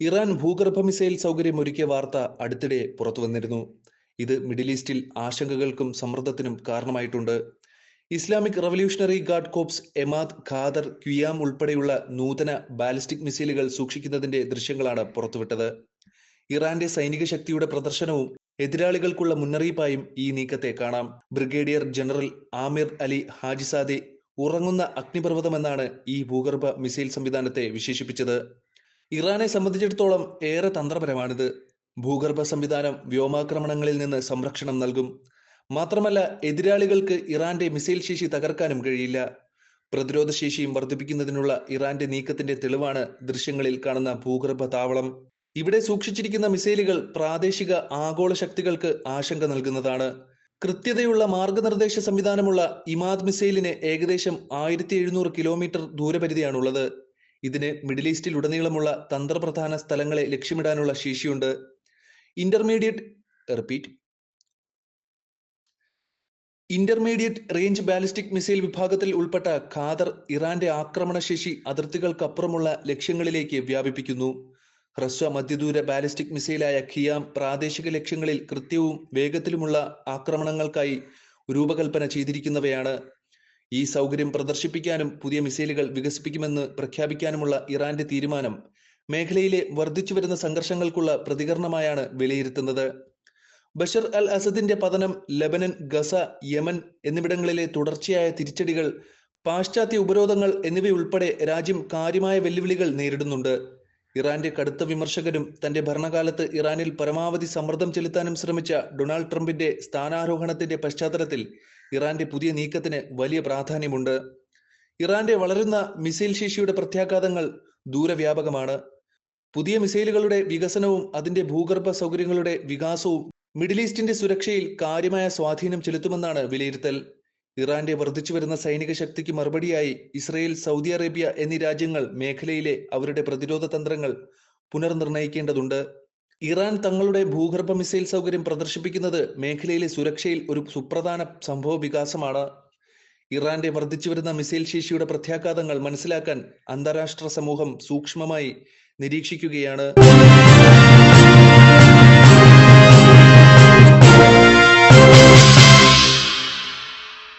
Iran ഭൂഗർഭ missile സൗകര്യം ഒരുക്കിയ വാർത്ത അടുത്തിടെ പുറത്തുവന്നിരുന്നു. ഇത് മിഡിൽ ഈസ്റ്റിൽ ആശങ്കകൾക്കും സമ്മർദ്ദത്തിനും കാരണമായിട്ടുണ്ട്. Islamic Revolutionary Guard Corps Emad, Qadr, Qiam ഉൾപ്പെടെയുള്ള നൂതന ബാലിസ്റ്റിക് മിസൈലുകൾ സൂക്ഷിക്കുന്നതിന്റെ ദൃശ്യങ്ങളാണ് പുറത്തുവിട്ടത്. ഇറാന്റെ സൈനിക ശക്തിയുടെ പ്രദർശനവും എതിരാളികൾക്കുള്ള മുന്നറിയിപ്പായും ഈ നീക്കത്തെ കാണാം. Brigadier general Amir Ali Hajizadeh ഉറങ്ങുന്ന അഗ്നിപർവ്വതമെന്നാണ് ഈ ഭൂഗർഭ മിസൈൽ സംവിധാനത്തെ വിശേഷിപ്പിച്ചത്. ഇറാനെ സംബന്ധിച്ചിടത്തോളം ഏറെ തന്ത്രപരമാണിത്. ഭൂഗർഭ സംവിധാനം വ്യോമാക്രമണങ്ങളിൽ നിന്ന് സംരക്ഷണം നൽകും. മാത്രമല്ല, എതിരാളികൾക്ക് ഇറാന്റെ മിസൈൽ ശേഷി തകർക്കാനും കഴിയില്ല. പ്രതിരോധ ശേഷിയും വർദ്ധിപ്പിക്കുന്നതിനുള്ള ഇറാന്റെ നീക്കത്തിന്റെ തെളിവാണ് ദൃശ്യങ്ങളിൽ കാണുന്ന ഭൂഗർഭ താവളം. ഇവിടെ സൂക്ഷിച്ചിരിക്കുന്ന മിസൈലുകൾ പ്രാദേശിക ആഗോള ശക്തികൾക്ക് ആശങ്ക നൽകുന്നതാണ്. കൃത്യതയുള്ള മാർഗനിർദ്ദേശ സംവിധാനമുള്ള ഇമാദ് മിസൈലിന് ഏകദേശം 1700 കിലോമീറ്റർ ദൂരപരിധിയാണുള്ളത്. ഇതിന് മിഡിൽ ഈസ്റ്റിൽ ഉടനീളമുള്ള തന്ത്രപ്രധാന സ്ഥലങ്ങളെ ലക്ഷ്യമിടാനുള്ള ശേഷിയുണ്ട്. ഇന്റർമീഡിയറ്റ് റേഞ്ച് ബാലിസ്റ്റിക് മിസൈൽ വിഭാഗത്തിൽ ഉൾപ്പെട്ട ഖാദർ ഇറാന്റെ ആക്രമണശേഷി അതിർത്തികൾക്കപ്പുറമുള്ള ലക്ഷ്യങ്ങളിലേക്ക് വ്യാപിപ്പിക്കുന്നു. ഹ്രസ്വ മധ്യദൂര ബാലിസ്റ്റിക് മിസൈലായ ഖിയാം പ്രാദേശിക ലക്ഷ്യങ്ങളിൽ കൃത്യവും വേഗത്തിലുമുള്ള ആക്രമണങ്ങൾക്കായി രൂപകൽപ്പന ചെയ്തിരിക്കുന്നവയാണ്. ഈ സൗകര്യം പ്രദർശിപ്പിക്കാനും പുതിയ മിസൈലുകൾ വികസിപ്പിക്കുമെന്ന് പ്രഖ്യാപിക്കാനുമുള്ള ഇറാന്റെ തീരുമാനം മേഖലയിലെ വർദ്ധിച്ചുവരുന്ന സംഘർഷങ്ങൾക്കുള്ള പ്രതികരണമായാണ് വിലയിരുത്തുന്നത്. ബഷർ അൽ അസദിന്റെ പതനം, ലബനൻ, ഗസ, യമൻ എന്നിവിടങ്ങളിലെ തുടർച്ചയായ തിരിച്ചടികൾ, പാശ്ചാത്യ ഉപരോധങ്ങൾ എന്നിവയുൾപ്പെടെ രാജ്യം കാര്യമായ വെല്ലുവിളികൾ നേരിടുന്നുണ്ട്. ഇറാന്റെ കടുത്ത വിമർശകരും തന്റെ ഭരണകാലത്ത് ഇറാനിൽ പരമാവധി സമ്മർദ്ദം ചെലുത്താനും ശ്രമിച്ച ഡൊണാൾഡ് ട്രംപിന്റെ സ്ഥാനാരോഹണത്തിന്റെ പശ്ചാത്തലത്തിൽ ഇറാന്റെ പുതിയ നീക്കത്തിന് വലിയ പ്രാധാന്യമുണ്ട്. ഇറാന്റെ വളരുന്ന മിസൈൽ ശേഷിയുടെ പ്രത്യാഘാതങ്ങൾ ദൂരവ്യാപകമാണ്. പുതിയ മിസൈലുകളുടെ വികസനവും അതിന്റെ ഭൂഗർഭ സൗകര്യങ്ങളുടെ വികാസവും മിഡിൽ ഈസ്റ്റിന്റെ സുരക്ഷയിൽ കാര്യമായ സ്വാധീനം ചെലുത്തുമെന്നാണ് വിലയിരുത്തൽ. ഇറാന്റെ വർദ്ധിച്ചുവരുന്ന സൈനിക ശക്തിക്ക് മറുപടിയായി ഇസ്രയേൽ, സൗദി അറേബ്യ എന്നീ രാജ്യങ്ങൾ മേഖലയിലെ അവരുടെ പ്രതിരോധ തന്ത്രങ്ങൾ പുനർനിർണയിക്കേണ്ടതുണ്ട്. ഇറാൻ തങ്ങളുടെ ഭൂഗർഭ മിസൈൽ സൗകര്യം പ്രദർശിപ്പിക്കുന്നത് മേഖലയിലെ സുരക്ഷയിൽ ഒരു സുപ്രധാന സംഭവ വികാസമാണ്. ഇറാന്റെ വർദ്ധിച്ചുവരുന്ന മിസൈൽ ശേഷിയുടെ പ്രത്യാഘാതങ്ങൾ മനസ്സിലാക്കാൻ അന്താരാഷ്ട്ര സമൂഹം സൂക്ഷ്മമായി നിരീക്ഷിക്കുകയാണ്.